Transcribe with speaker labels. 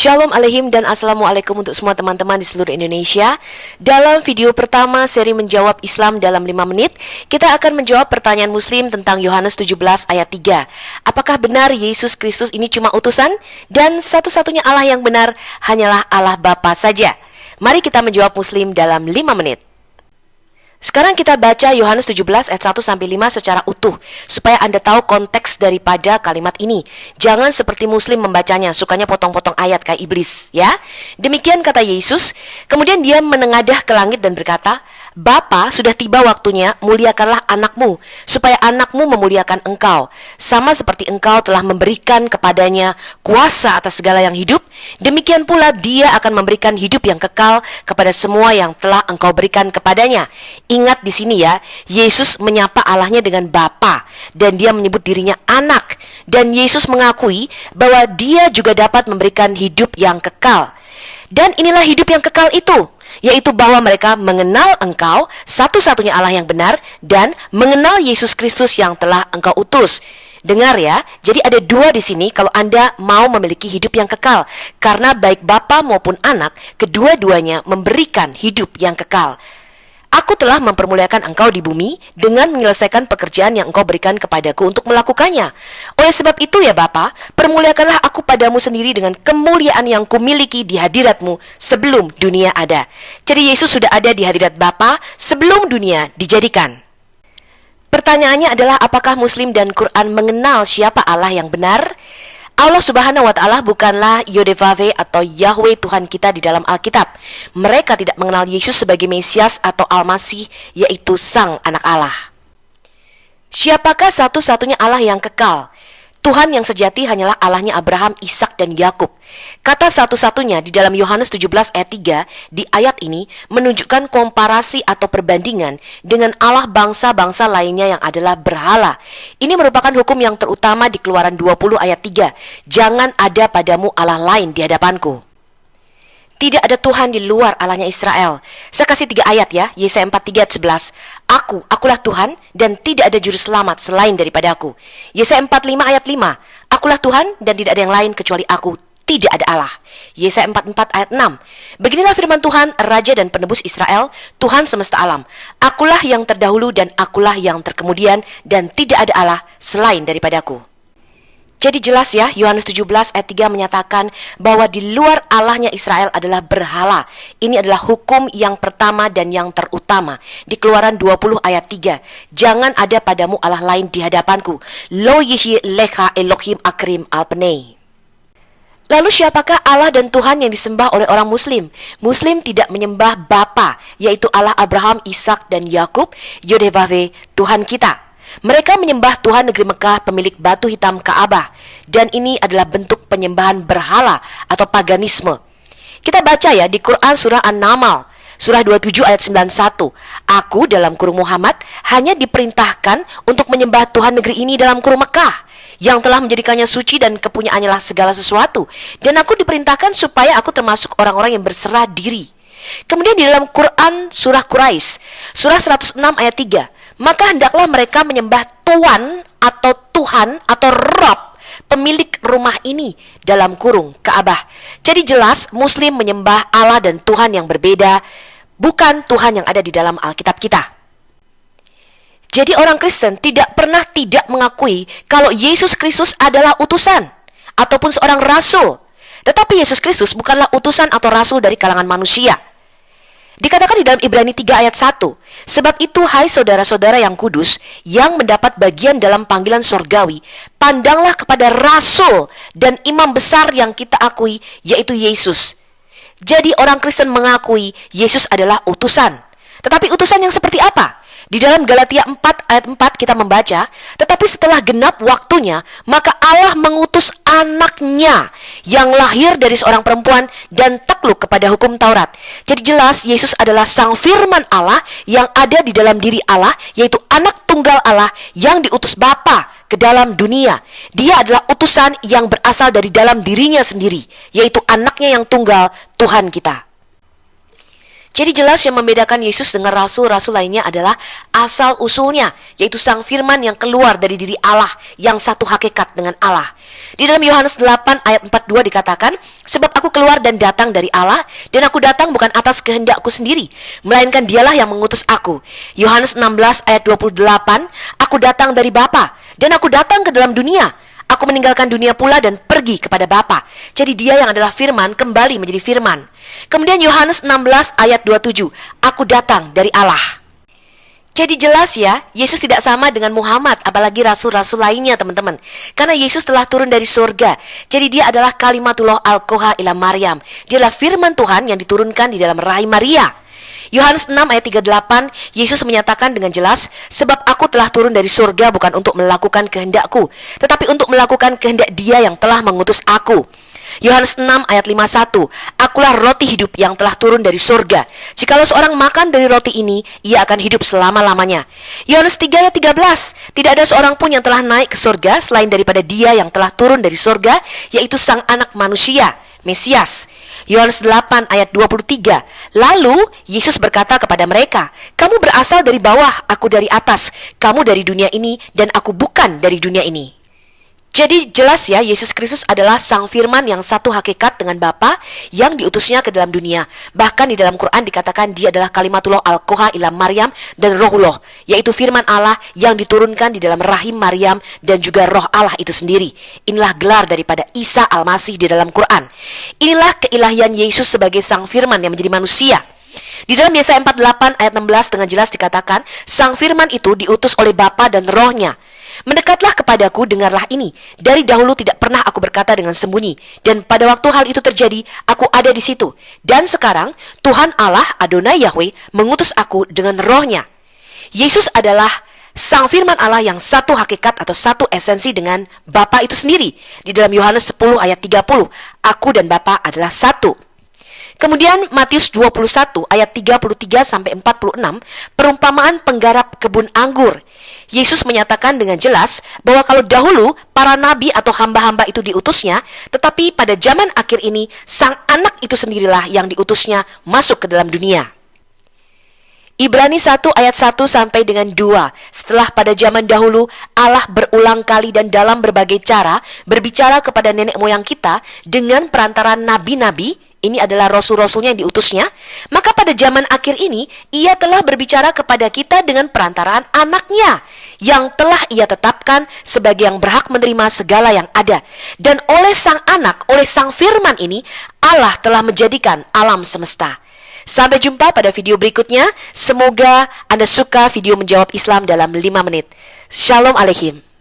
Speaker 1: Shalom Aleihim dan Assalamualaikum untuk semua teman-teman di seluruh Indonesia. Dalam video pertama seri Menjawab Islam dalam 5 menit, kita akan menjawab pertanyaan Muslim tentang Yohanes 17 ayat 3. Apakah benar Yesus Kristus ini cuma utusan dan satu-satunya Allah yang benar hanyalah Allah Bapa saja? Mari kita menjawab Muslim dalam 5 menit. Sekarang kita baca Yohanes 17 ayat 1-5 secara utuh, supaya Anda tahu konteks daripada kalimat ini. Jangan seperti Muslim membacanya, sukanya potong-potong ayat kayak iblis, ya. Demikian kata Yesus, kemudian dia menengadah ke langit dan berkata, Bapa, sudah tiba waktunya, muliakanlah anakmu, supaya anakmu memuliakan engkau. Sama seperti engkau telah memberikan kepadanya kuasa atas segala yang hidup, demikian pula dia akan memberikan hidup yang kekal kepada semua yang telah engkau berikan kepadanya. Ingat di sini ya, Yesus menyapa Allahnya dengan Bapa dan dia menyebut dirinya anak. Dan Yesus mengakui bahwa dia juga dapat memberikan hidup yang kekal. Dan inilah hidup yang kekal itu, yaitu bahwa mereka mengenal engkau, satu-satunya Allah yang benar, dan mengenal Yesus Kristus yang telah engkau utus. Dengar ya, jadi ada dua di sini kalau Anda mau memiliki hidup yang kekal. Karena baik Bapa maupun anak, kedua-duanya memberikan hidup yang kekal. Aku telah mempermuliakan engkau di bumi dengan menyelesaikan pekerjaan yang engkau berikan kepadaku untuk melakukannya. Oleh sebab itu ya Bapa, permuliakanlah aku padamu sendiri dengan kemuliaan yang kumiliki di hadiratmu sebelum dunia ada. Jadi Yesus sudah ada di hadirat Bapa sebelum dunia dijadikan. Pertanyaannya adalah apakah Muslim dan Quran mengenal siapa Allah yang benar? Allah Subhanahu wa Ta'ala bukanlah Yodevave atau Yahweh Tuhan kita di dalam Alkitab. Mereka tidak mengenal Yesus sebagai Mesias atau Al-Masih, yaitu Sang Anak Allah. Siapakah satu-satunya Allah yang kekal? Tuhan yang sejati hanyalah Allahnya Abraham, Ishak, dan Yakub. Kata satu-satunya di dalam Yohanes 17 ayat 3 di ayat ini menunjukkan komparasi atau perbandingan dengan Allah bangsa-bangsa lainnya yang adalah berhala. Ini merupakan hukum yang terutama di Keluaran 20 ayat 3. Jangan ada padamu Allah lain di hadapanku. Tidak ada Tuhan di luar Allahnya Israel. Saya kasih 3 ayat ya, Yesaya 43 ayat 11. Akulah Tuhan dan tidak ada juru selamat selain daripada aku. Yesaya 45 ayat 5. Akulah Tuhan dan tidak ada yang lain kecuali aku. Tidak ada Allah. Yesaya 44 ayat 6. Beginilah firman Tuhan, Raja dan Penebus Israel, Tuhan semesta alam. Akulah yang terdahulu dan akulah yang terkemudian dan tidak ada Allah selain daripadaku. Jadi jelas ya, Yohanes 17 ayat 3 menyatakan bahwa di luar Allahnya Israel adalah berhala. Ini adalah hukum yang pertama dan yang terutama. Di Keluaran 20 ayat 3. Jangan ada padamu Allah lain di hadapanku. Lo yihi lecha Elohim akrim alpenei. Lalu siapakah Allah dan Tuhan yang disembah oleh orang Muslim? Muslim tidak menyembah Bapa, yaitu Allah Abraham, Ishak, dan Yakub, Yodevave, Tuhan kita. Mereka menyembah Tuhan negeri Mekah, pemilik batu hitam Ka'bah. Dan ini adalah bentuk penyembahan berhala atau paganisme. Kita baca ya di Quran surah An-Naml, surah 27 ayat 91. Aku dalam kurung Muhammad hanya diperintahkan untuk menyembah Tuhan negeri ini dalam kurung Mekah, yang telah menjadikannya suci dan kepunyaannya lah segala sesuatu. Dan aku diperintahkan supaya aku termasuk orang-orang yang berserah diri. Kemudian di dalam Quran surah Quraisy, surah 106 ayat 3. Maka hendaklah mereka menyembah Tuan atau Tuhan atau Rob, pemilik rumah ini dalam kurung Ka'bah. Jadi jelas Muslim menyembah Allah dan Tuhan yang berbeda, bukan Tuhan yang ada di dalam Alkitab kita. Jadi orang Kristen tidak pernah tidak mengakui kalau Yesus Kristus adalah utusan ataupun seorang rasul. Tetapi Yesus Kristus bukanlah utusan atau rasul dari kalangan manusia. Dikatakan di dalam Ibrani 3 ayat 1, sebab itu hai saudara-saudara yang kudus, yang mendapat bagian dalam panggilan sorgawi, pandanglah kepada rasul dan imam besar yang kita akui, yaitu Yesus. Jadi orang Kristen mengakui Yesus adalah utusan. Tetapi utusan yang seperti apa? Di dalam Galatia 4 ayat 4 kita membaca, tetapi setelah genap waktunya, maka Allah mengutus anaknya yang lahir dari seorang perempuan dan takluk kepada hukum Taurat. Jadi jelas Yesus adalah sang firman Allah yang ada di dalam diri Allah, yaitu anak tunggal Allah yang diutus Bapa ke dalam dunia. Dia adalah utusan yang berasal dari dalam dirinya sendiri, yaitu anaknya yang tunggal, Tuhan kita. Jadi jelas yang membedakan Yesus dengan rasul-rasul lainnya adalah asal-usulnya, yaitu Sang Firman yang keluar dari diri Allah, yang satu hakikat dengan Allah. Di dalam Yohanes 8 ayat 42 dikatakan, sebab aku keluar dan datang dari Allah, dan aku datang bukan atas kehendakku sendiri, melainkan dialah yang mengutus aku. Yohanes 16 ayat 28, aku datang dari Bapa, dan aku datang ke dalam dunia. Aku meninggalkan dunia pula dan pergi kepada Bapa. Jadi dia yang adalah firman kembali menjadi firman. Kemudian Yohanes 16 ayat 27, aku datang dari Allah. Jadi jelas ya, Yesus tidak sama dengan Muhammad, apalagi rasul-rasul lainnya teman-teman. Karena Yesus telah turun dari surga. Jadi dia adalah kalimatullah al-Qoha ila Maryam. Dia adalah firman Tuhan yang diturunkan di dalam rahim Maria. Yohanes 6 ayat 38, Yesus menyatakan dengan jelas, sebab aku telah turun dari surga bukan untuk melakukan kehendakku, tetapi untuk melakukan kehendak Dia yang telah mengutus aku. Yohanes 6 ayat 51, akulah roti hidup yang telah turun dari surga. Jikalau seorang makan dari roti ini, ia akan hidup selama-lamanya. Yohanes 3 ayat 13, tidak ada seorang pun yang telah naik ke surga selain daripada Dia yang telah turun dari surga, yaitu Sang Anak Manusia, Mesias. Yohanes 8 ayat 23, lalu Yesus berkata kepada mereka, kamu berasal dari bawah, aku dari atas. Kamu dari dunia ini dan aku bukan dari dunia ini. Jadi jelas ya, Yesus Kristus adalah Sang Firman yang satu hakikat dengan Bapa yang diutusnya ke dalam dunia. Bahkan di dalam Quran dikatakan dia adalah kalimatullah al-Qoha ila Maryam dan rohullah, yaitu firman Allah yang diturunkan di dalam rahim Maryam dan juga roh Allah itu sendiri. Inilah gelar daripada Isa al-Masih di dalam Quran. Inilah keilahian Yesus sebagai Sang Firman yang menjadi manusia. Di dalam Yesaya 48 ayat 16 dengan jelas dikatakan, Sang Firman itu diutus oleh Bapa dan Rohnya. Mendekatlah kepadaku, dengarlah ini. Dari dahulu tidak pernah aku berkata dengan sembunyi, dan pada waktu hal itu terjadi, aku ada di situ. Dan sekarang Tuhan Allah Adonai Yahweh mengutus aku dengan Rohnya. Yesus adalah Sang Firman Allah yang satu hakikat atau satu esensi dengan Bapa itu sendiri. Di dalam Yohanes 10 ayat 30, aku dan Bapa adalah satu. Kemudian Matius 21 ayat 33 sampai 46, perumpamaan penggarap kebun anggur. Yesus menyatakan dengan jelas bahwa kalau dahulu para nabi atau hamba-hamba itu diutusnya, tetapi pada zaman akhir ini Sang Anak itu sendirilah yang diutusnya masuk ke dalam dunia. Ibrani 1 ayat 1 sampai dengan 2. Setelah pada zaman dahulu Allah berulang kali dan dalam berbagai cara berbicara kepada nenek moyang kita dengan perantaraan nabi-nabi, ini adalah rasul-rasulnya yang diutusnya, maka pada zaman akhir ini Ia telah berbicara kepada kita dengan perantaraan anaknya yang telah Ia tetapkan sebagai yang berhak menerima segala yang ada. Dan oleh Sang Anak, oleh Sang Firman ini, Allah telah menjadikan alam semesta. Sampai jumpa pada video berikutnya. Semoga Anda suka video menjawab Islam dalam 5 menit. Shalom Aleichem.